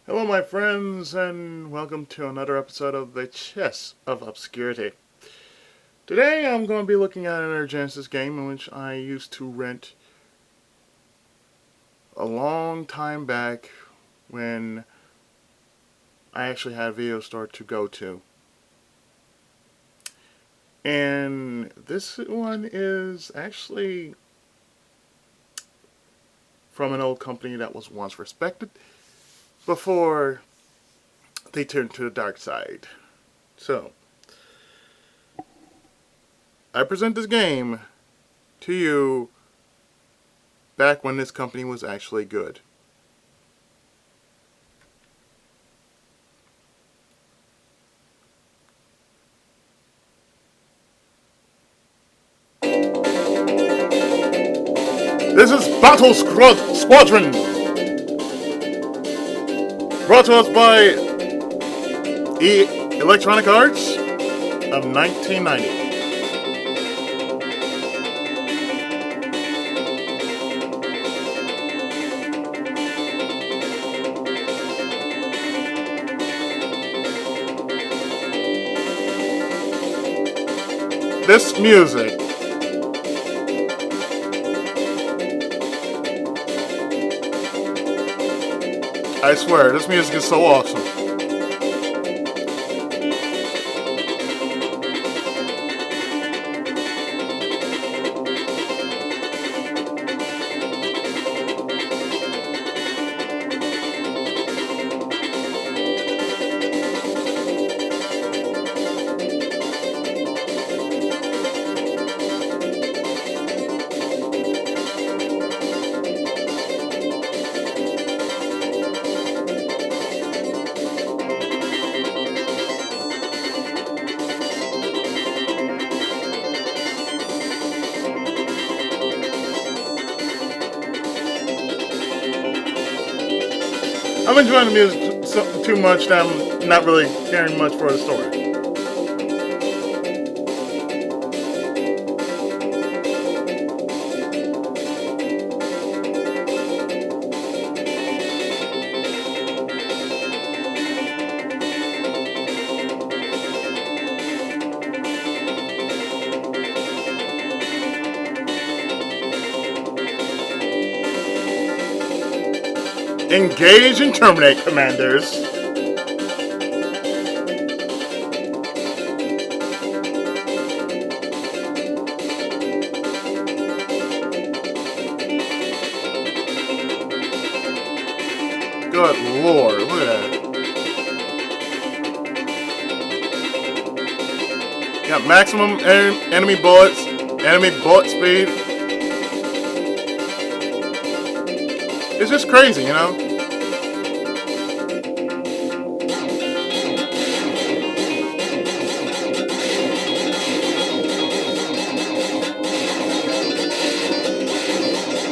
Hello, my friends, and welcome to another episode of the Chess of Obscurity. Today, I'm going to be looking at another Genesis game in which I used to rent a long time back when I actually had a video store to go to. And this one is actually from an old company that was once respected before they turned to the dark side. So, I present this game to you back when this company was actually good. This is Battle Squadron, brought to us by Electronic Arts of 1990. This music I swear, this music is so awesome. I'm enjoying the music too much that I'm not really caring much for the story. Engage and terminate, commanders. Good lord, look at that. Got maximum enemy bullets, enemy bullet speed. It's just crazy, you know?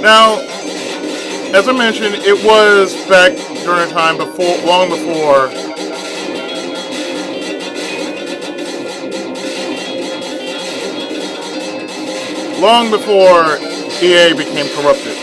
Now, as I mentioned, it was back during a time before, long before EA became corrupted.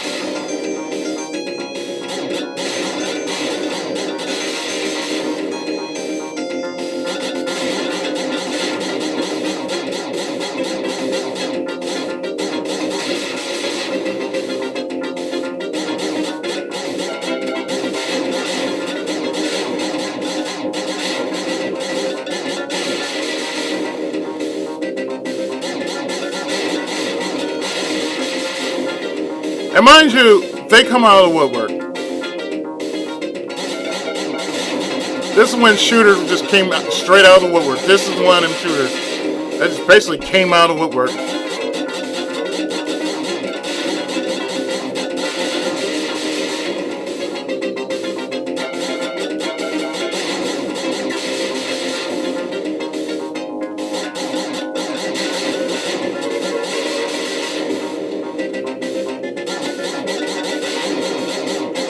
And mind you, they come out of the woodwork. This is when shooters just came straight out of the woodwork. This is one of them shooters that just basically came out of the woodwork.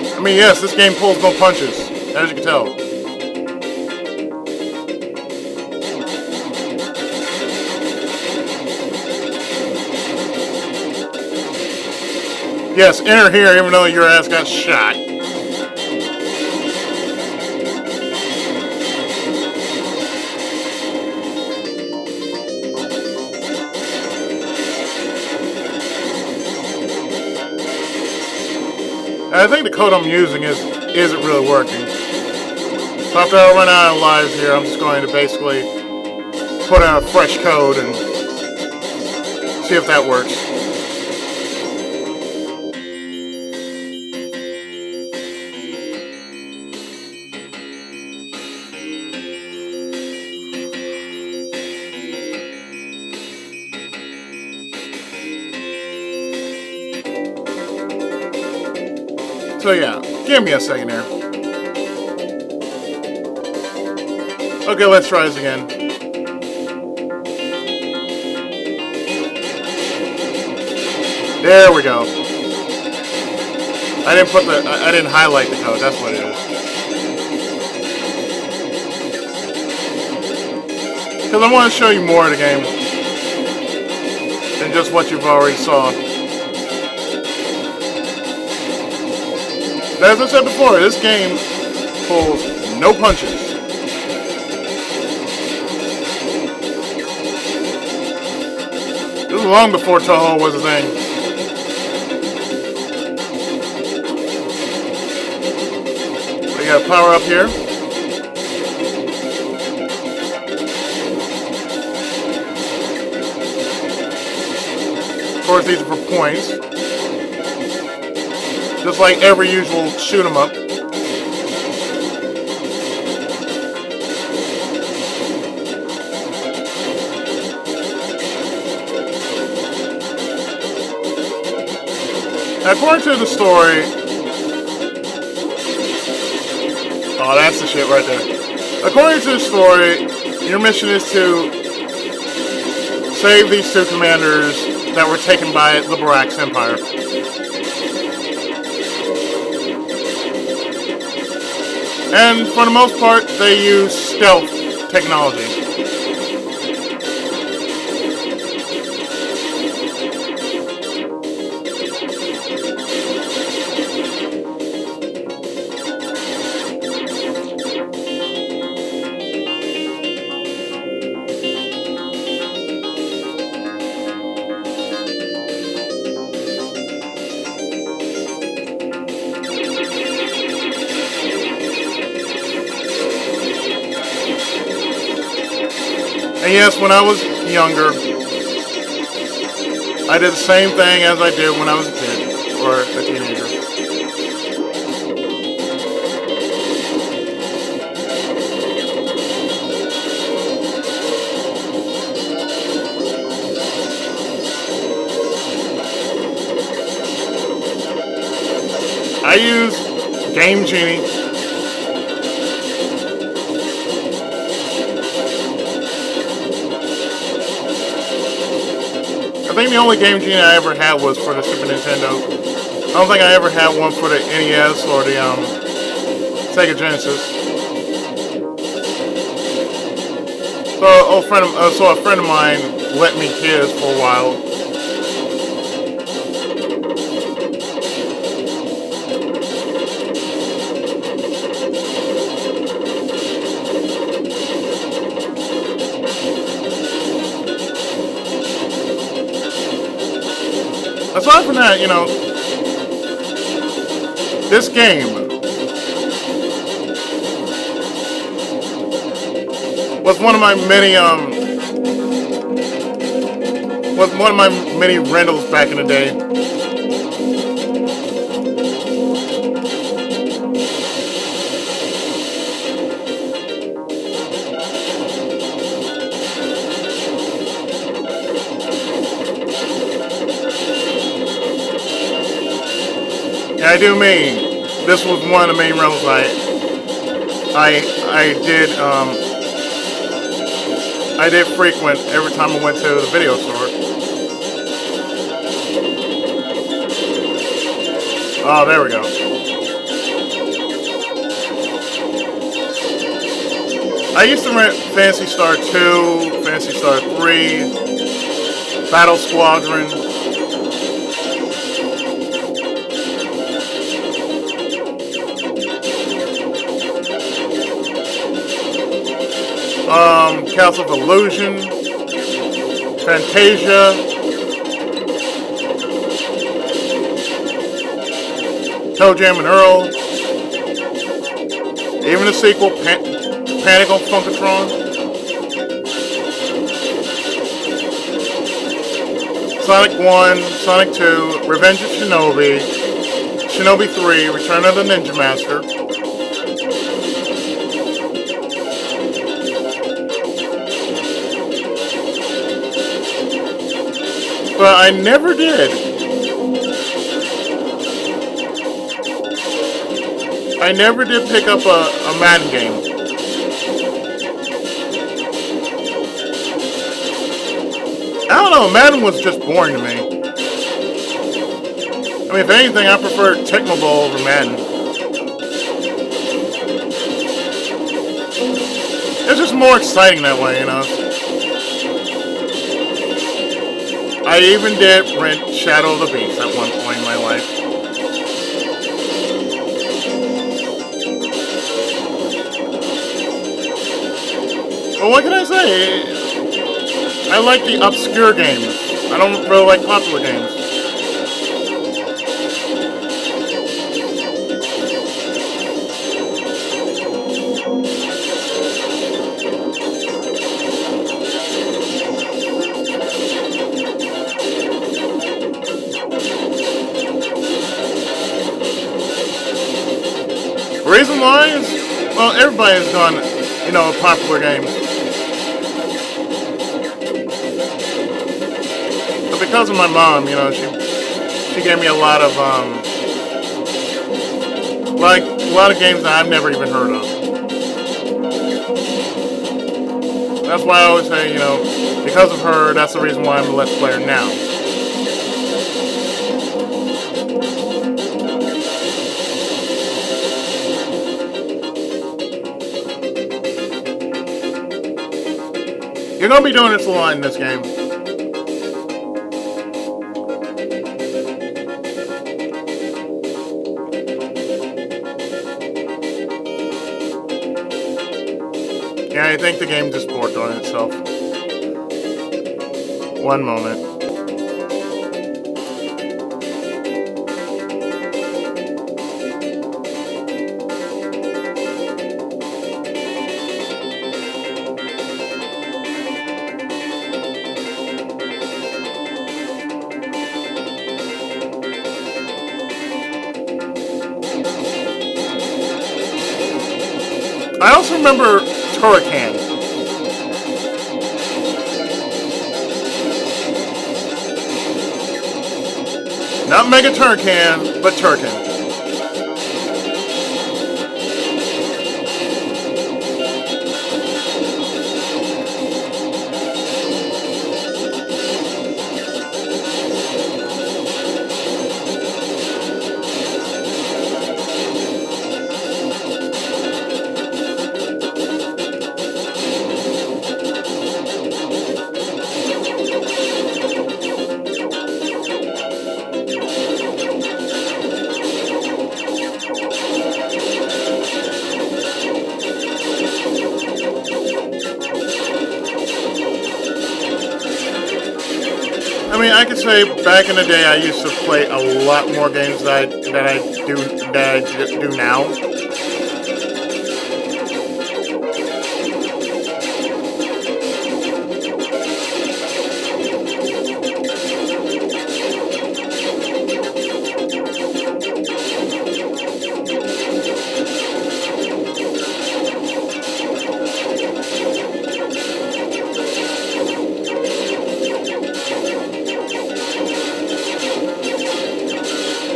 I mean, yes, this game pulls no punches, as you can tell. Yes, enter here even though your ass got shot. I think the code I'm using isn't really working. So after I run out of lives here, I'm just going to basically put in a fresh code and see if that works. So yeah, give me a second here. Okay, let's try this again. There we go. I didn't highlight the code, that's what it is. Because I want to show you more of the game than just what you've already saw. As I said before, this game pulls no punches. This was long before Toho was a thing. We got power up here. Of course, these are for points. Just like every usual shoot 'em up. According to the story, oh, that's the shit right there. According to the story, your mission is to save these two commanders that were taken by the Barack's Empire. And for the most part, they use stealth technology. And yes, when I was younger, I did the same thing as I did when I was a kid, or a teenager. I use Game Genie. I think the only Game Genie I ever had was for the Super Nintendo. I don't think I ever had one for the NES or the Sega Genesis. So a friend of mine let me his for a while. Aside from that, you know, this game was one of my many rentals back in the day. I do mean, this was one of the main rentals I did frequent every time I went to the video store. Oh, there we go. I used to rent Phantasy Star 2, Phantasy Star 3, Battle Squadron. Castle of Illusion, Fantasia, Toe Jam and Earl. Even the sequel, Panic on Funkatron. Sonic 1, Sonic 2, Revenge of Shinobi, Shinobi 3, Return of the Ninja Master. But I never did. I never did pick up a Madden game. I don't know, Madden was just boring to me. I mean, if anything, I prefer Tecmo Bowl over Madden. It's just more exciting that way, you know. I even did rent Shadow of the Beast at one point in my life. Well, what can I say? I like the obscure games. I don't really like popular games. The reason why is, well, everybody has done, you know, popular games. Because of my mom, you know, she gave me a lot of games that I've never even heard of. That's why I always say, you know, because of her, that's the reason why I'm a Let's Player now. You're gonna be doing this a lot in this game. Yeah, I think the game just ported on itself. One moment. I also remember Turrican. Not Mega Turrican, but Turrican. I mean, I could say back in the day I used to play a lot more games that I do now.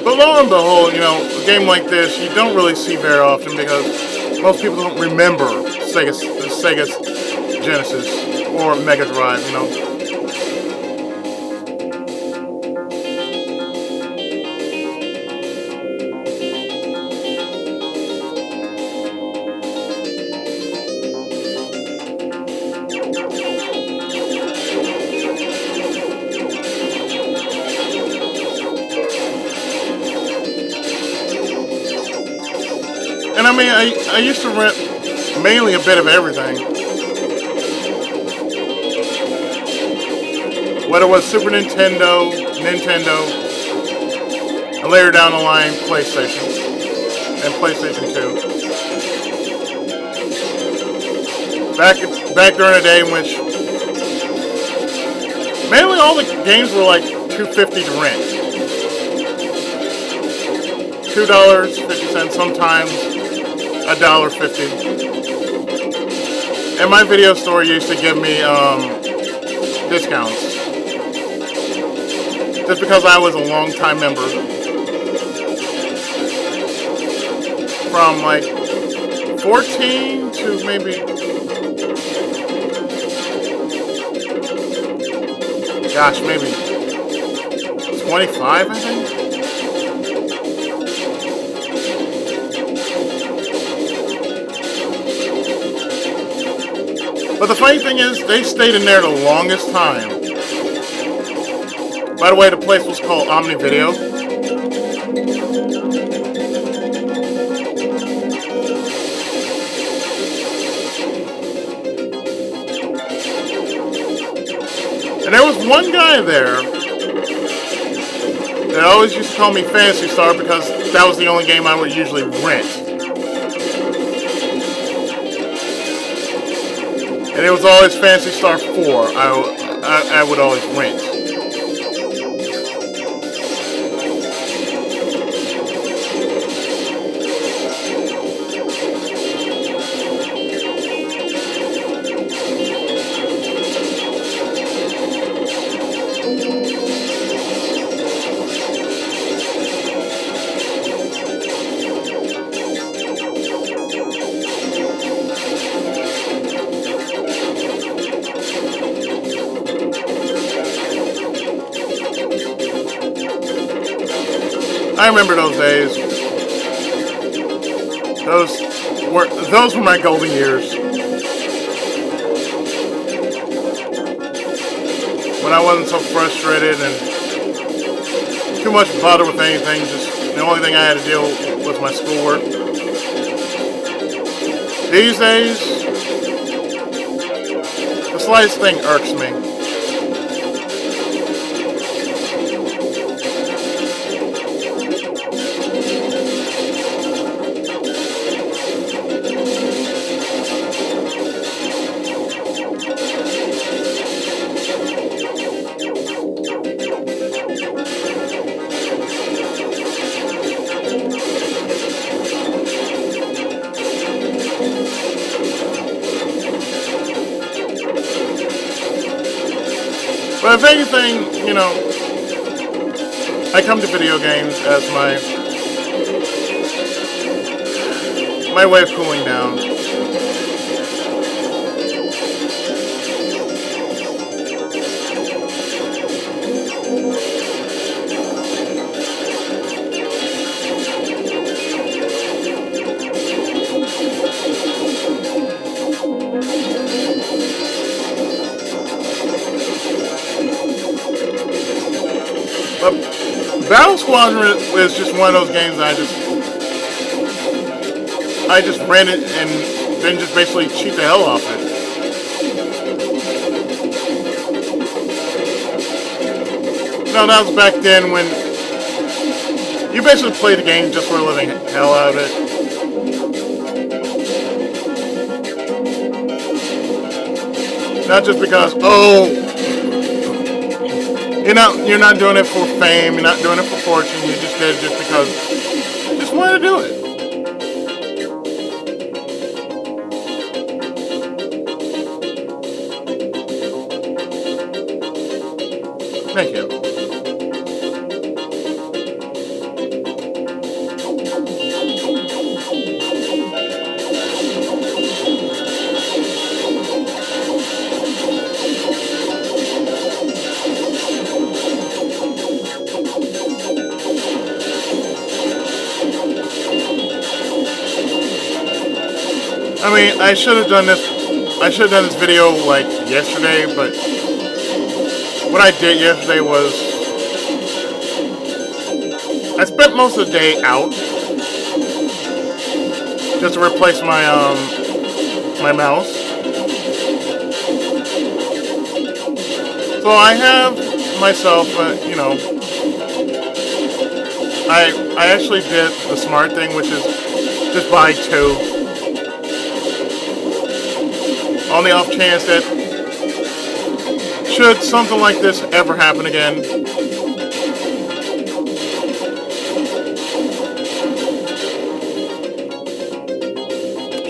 But lo and behold, you know, a game like this you don't really see very often because most people don't remember Sega Genesis or Mega Drive, you know. And I mean, I used to rent mainly a bit of everything. Whether it was Super Nintendo, And later down the line, PlayStation and PlayStation 2. Back during a day in which mainly all the games were like $2.50 to rent. $2.50, sometimes $1.50. And my video store used to give me discounts. Just because I was a long-time member. From like 14 to maybe, gosh, maybe 25, I think. But the funny thing is, they stayed in there the longest time. By the way, the place was called Omni Video. And there was one guy there that always used to call me Fantasy Star because that was the only game I would usually rent. And it was always Phantasy Star 4 I would always rent. I remember those days. Those were my golden years. When I wasn't so frustrated and too much bother with anything. Just the only thing I had to deal with was my schoolwork. These days, the slightest thing irks me. But if anything, you know, I come to video games as my way of cooling down. But Battle Squadron is just one of those games that I just ran it and then just basically cheat the hell off it. No, that was back then when you basically played the game just for the living hell out of it. Not just because, oh, you're not doing it for fame, you're not doing it for fortune, you just did it just because you just wanted to do it. Thank you. I mean, I should have done this video like yesterday, but what I did yesterday was I spent most of the day out just to replace my my mouse. So I have myself, I actually did the smart thing, which is just buy 2. On the off chance that should something like this ever happen again,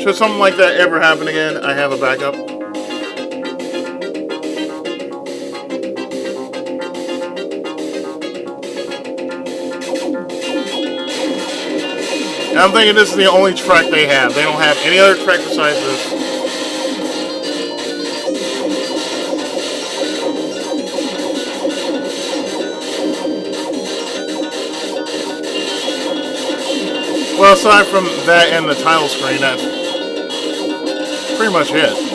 should something like that ever happen again, I have a backup. And I'm thinking this is the only track they have. They don't have any other track besides this. Well, aside from that and the title screen, that's pretty much it.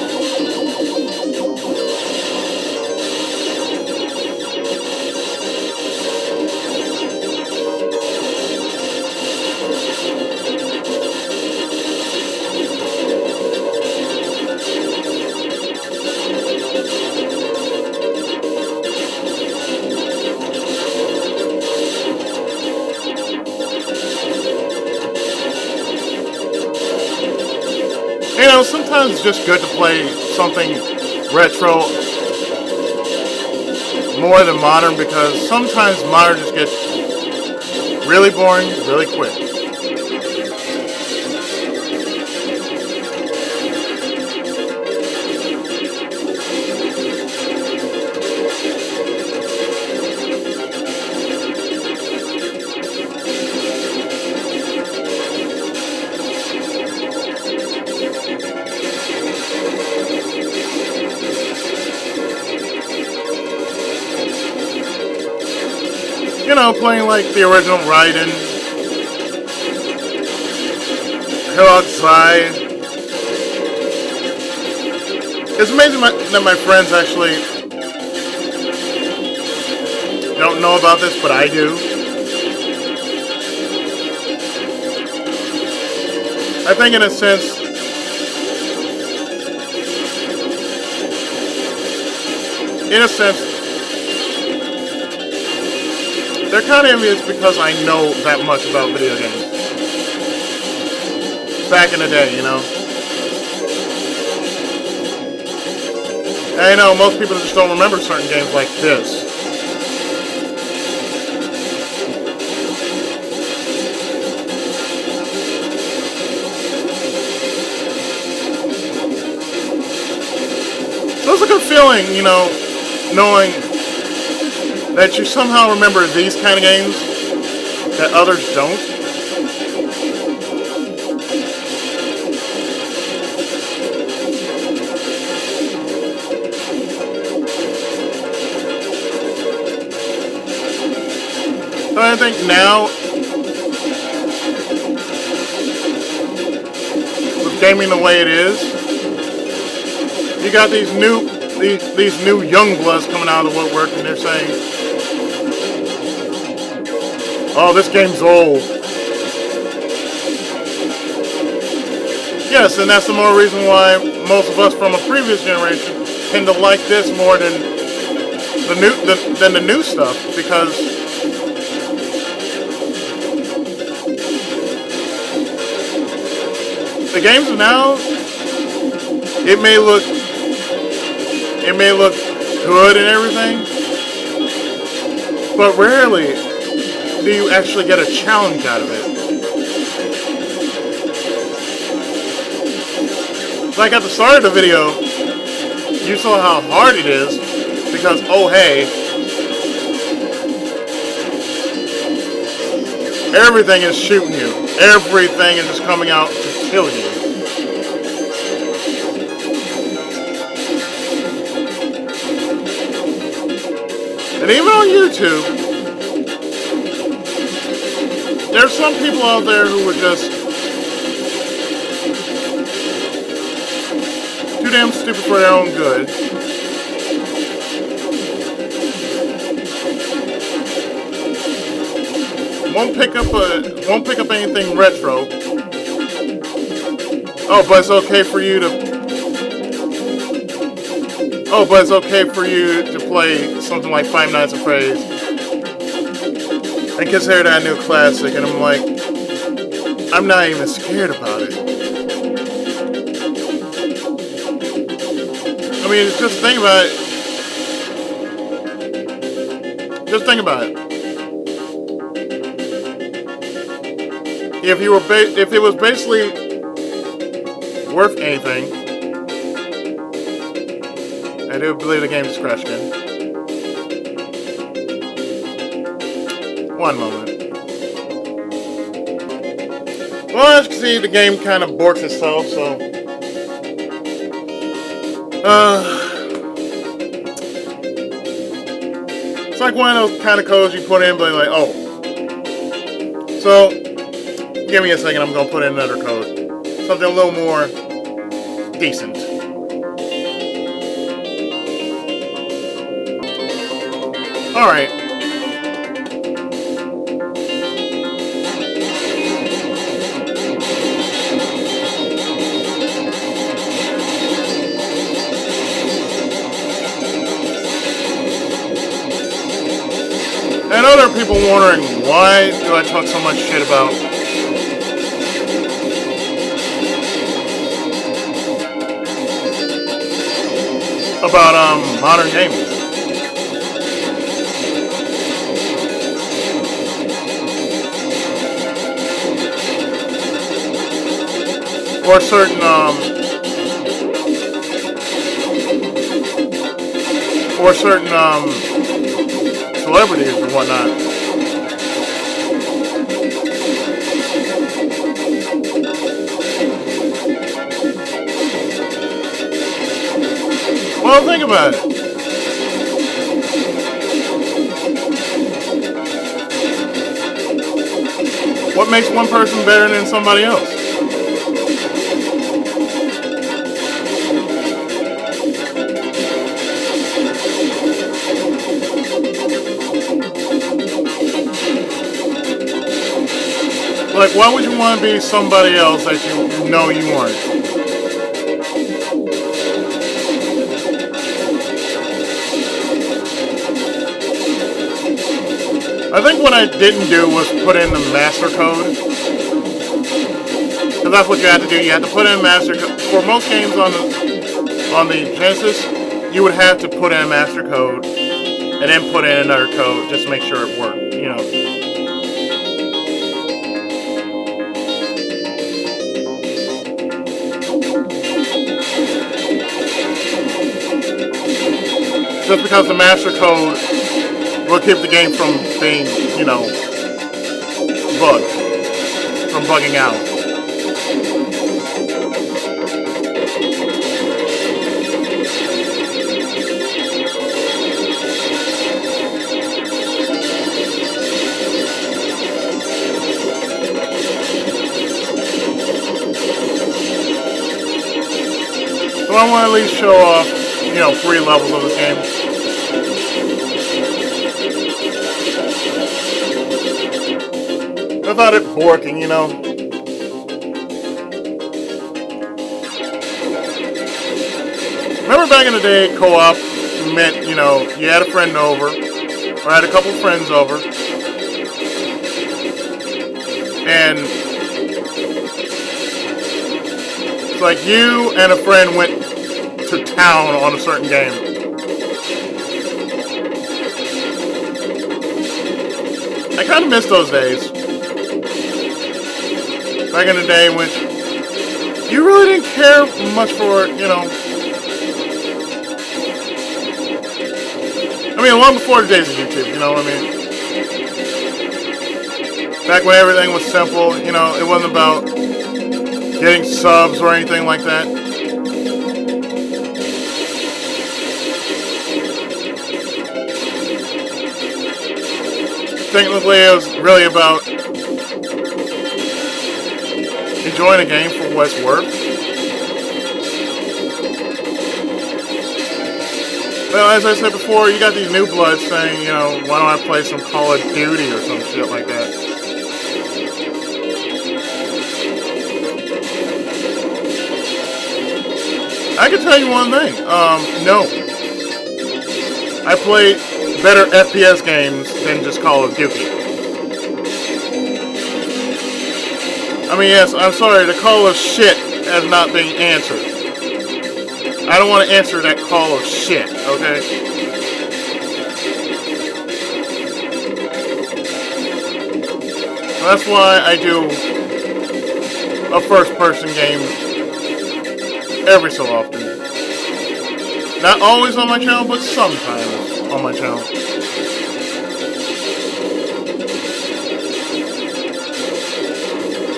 You know, sometimes it's just good to play something retro more than modern, because sometimes modern just gets really boring really quick. You know, playing like the original Raiden, Hell Outside. It's amazing that my friends actually don't know about this, but I do. I think in a sense, they're kind of envious because I know that much about video games. Back in the day, you know. And I know most people just don't remember certain games like this. So it's a good feeling, you know, knowing that you somehow remember these kind of games that others don't. So I think now, with gaming the way it is, you got these new young bloods coming out of the woodwork, and they're saying, "Oh, this game's old." Yes, and that's the more reason why most of us from a previous generation tend to like this more than the new stuff, because the games of now, it may look good and everything, but rarely do you actually get a challenge out of it. Like at the start of the video, you saw how hard it is because, oh hey, everything is shooting you. Everything is just coming out to kill you. And even on YouTube, there's some people out there who are just too damn stupid for their own good. Won't pick up anything retro. Oh, but it's okay for you to play something like Five Nights at Freddy's. and consider that a new classic, and I'm like, I'm not even scared about it. I mean, just think about it. Just think about it. If it was basically worth anything, I do believe the game just crashed again. One moment. Well, as you can see, the game kind of borks itself, so... It's like one of those kind of codes you put in, but like, oh. So, give me a second, I'm going to put in another code. Something a little more decent. Alright. I know there are people wondering, why do I talk so much shit about modern gaming. Or certain celebrities and whatnot. Well, think about it. What makes one person better than somebody else? Like, why would you want to be somebody else that you know you aren't? I think what I didn't do was put in the master code. Because that's what you have to do. You have to put in master code. For most games on the Genesis, you would have to put in a master code and then put in another code just to make sure it worked, you know. Just because the master code will keep the game from being, you know, bugged, from bugging out. So I want to at least show off, you know, 3 levels of this game. Without it borking, you know. Remember back in the day, co-op meant, you know, you had a friend over, or had a couple friends over, and it's like you and a friend went to town on a certain game. I kind of miss those days. Back in the day when you really didn't care much for, you know. I mean, long before the days of YouTube, you know what I mean? Back when everything was simple, you know, it wasn't about getting subs or anything like that. Technically, it was really about enjoying a game for what it's worth. Well, as I said before, you got these new bloods saying, you know, why don't I play some Call of Duty or some shit like that. I can tell you one thing. No. I play better FPS games than just Call of Duty. I mean, yes, I'm sorry, the call of shit has not been answered. I don't want to answer that call of shit, okay? That's why I do a first-person game every so often. Not always on my channel, but sometimes on my channel.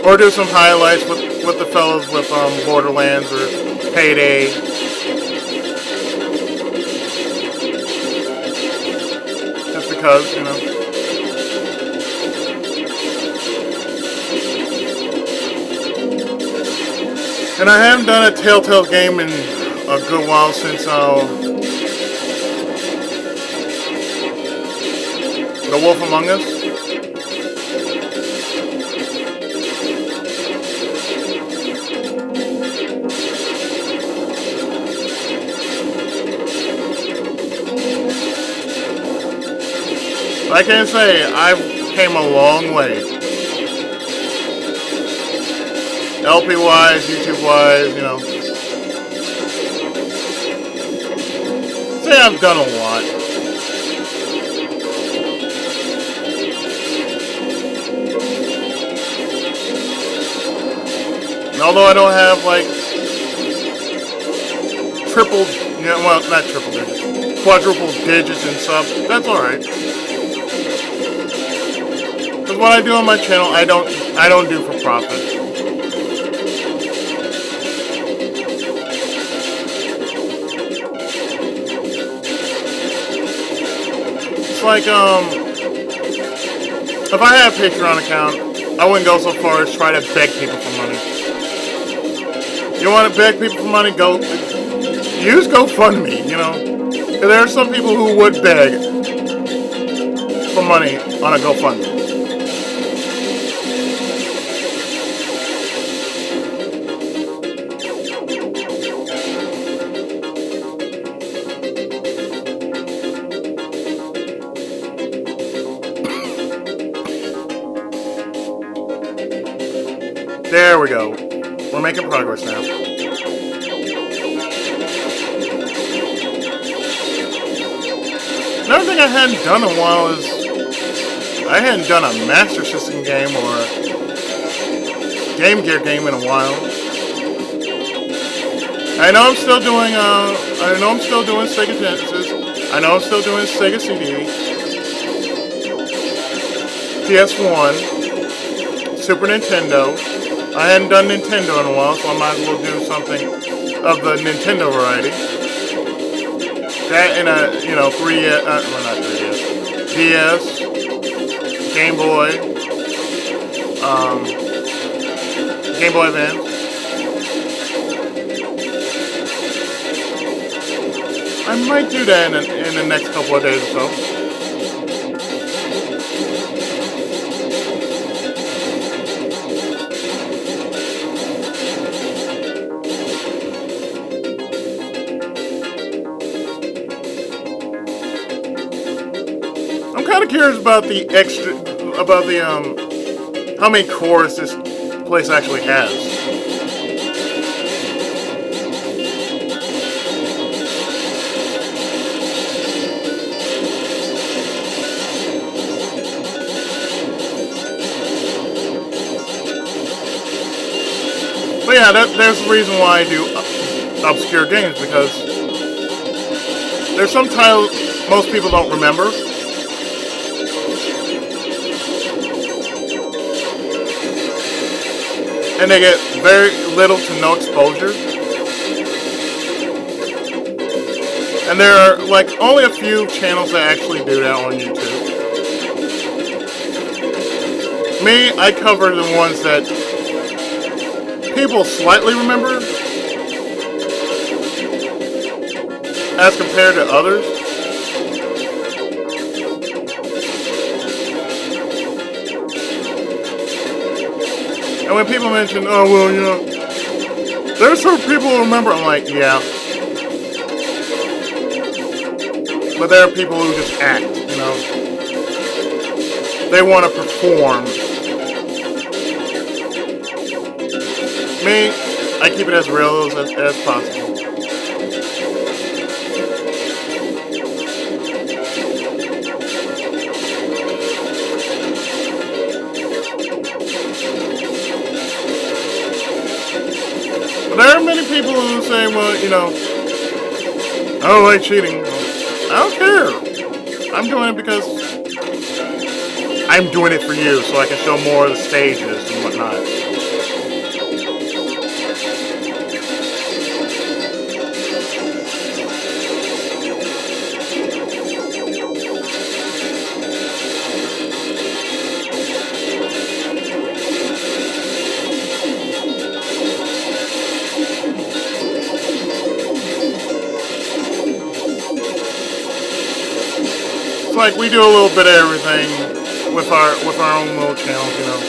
Or do some highlights with the fellas with Borderlands or Payday. Just because, you know. And I haven't done a Telltale game in a good while since The Wolf Among Us. I can say I've came a long way. LP wise, YouTube wise, you know. Say I've done a lot. And although I don't have like triple, well, not triple digits, quadruple digits in subs, that's alright. Because what I do on my channel, I don't do for profit. It's like, if I had a Patreon account, I wouldn't go so far as try to beg people for money. You want to beg people for money, use GoFundMe, you know? Because there are some people who would beg for money on a GoFundMe. There we go. We're making progress now. Another thing I hadn't done in a while is I hadn't done a Master System game or Game Gear game in a while. I know I'm still doing Sega Genesis. I know I'm still doing Sega CD, PS1, Super Nintendo. I hadn't done Nintendo in a while, so I might as well do something of the Nintendo variety. That and a, 3DS, well not 3DS, DS, Game Boy, Game Boy Advance. I might do that in the next couple of days or so. I'm kind of curious about how many cores this place actually has. But yeah, there's the reason why I do obscure games, because there's some titles most people don't remember. And they get very little to no exposure. And there are like only a few channels that actually do that on YouTube. Me, I cover the ones that people slightly remember as compared to others. And when people mention, oh, well, there's some people who remember, I'm like, yeah. But there are people who just act, They want to perform. Me, I keep it as real as possible. But there are many people who say, well, you know, I don't like cheating. I don't care. I'm doing it because I'm doing it for you, so I can show more of the stages and whatnot. It's like we do a little bit of everything with our own little channels, you know.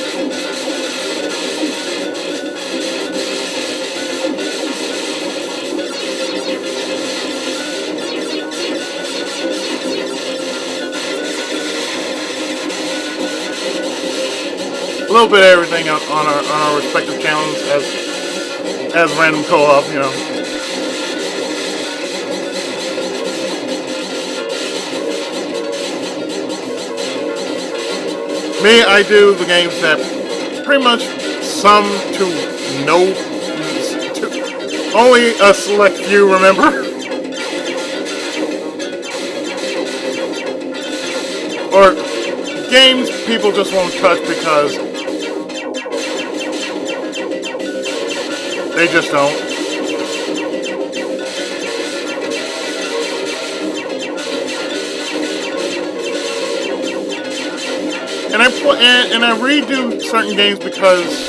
A little bit of everything on our respective channels as random co-op, you know. Me, I do the games that pretty much some to no, to only a select few remember. Or games people just won't touch because they just don't. And I redo certain games because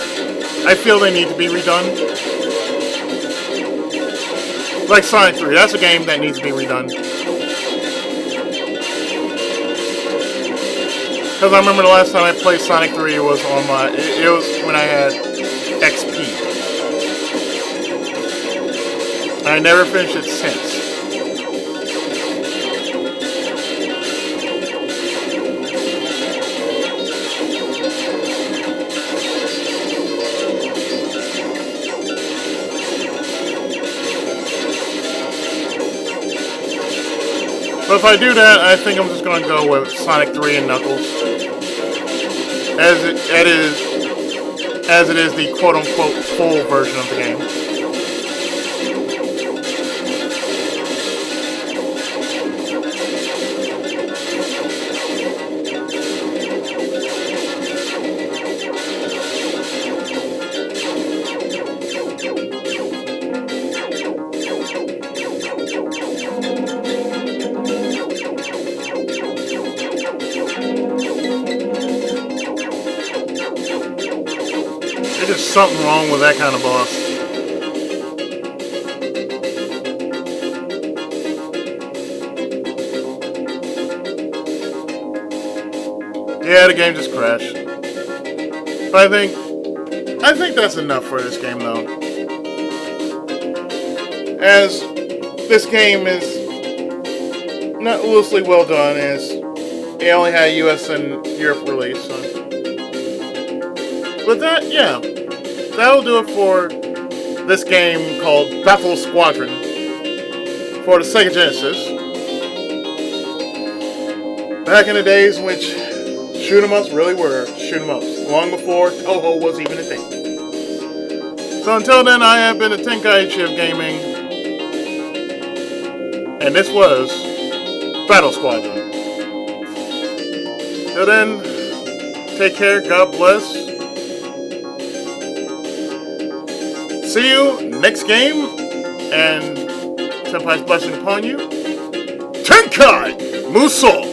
I feel they need to be redone. Like Sonic 3, that's a game that needs to be redone. Because I remember the last time I played Sonic 3 was on it was when I had XP. I never finished it since. But if I do that, I think I'm just going to go with Sonic 3 and Knuckles. As it is the quote-unquote full version of the game. There's just something wrong with that kind of boss. Yeah, the game just crashed. But I think that's enough for this game, though. As this game is not loosely well done, as it only had US and Europe release. So. With that, yeah, that'll do it for this game called Battle Squadron for the Sega Genesis. Back in the days in which shoot 'em ups really were shoot 'em ups, long before Toho was even a thing. So until then, I have been a Tenkaichi of gaming, and this was Battle Squadron. Till then, take care, God bless. See you next game, and Senpai's blessing upon you. Tenkai Muso!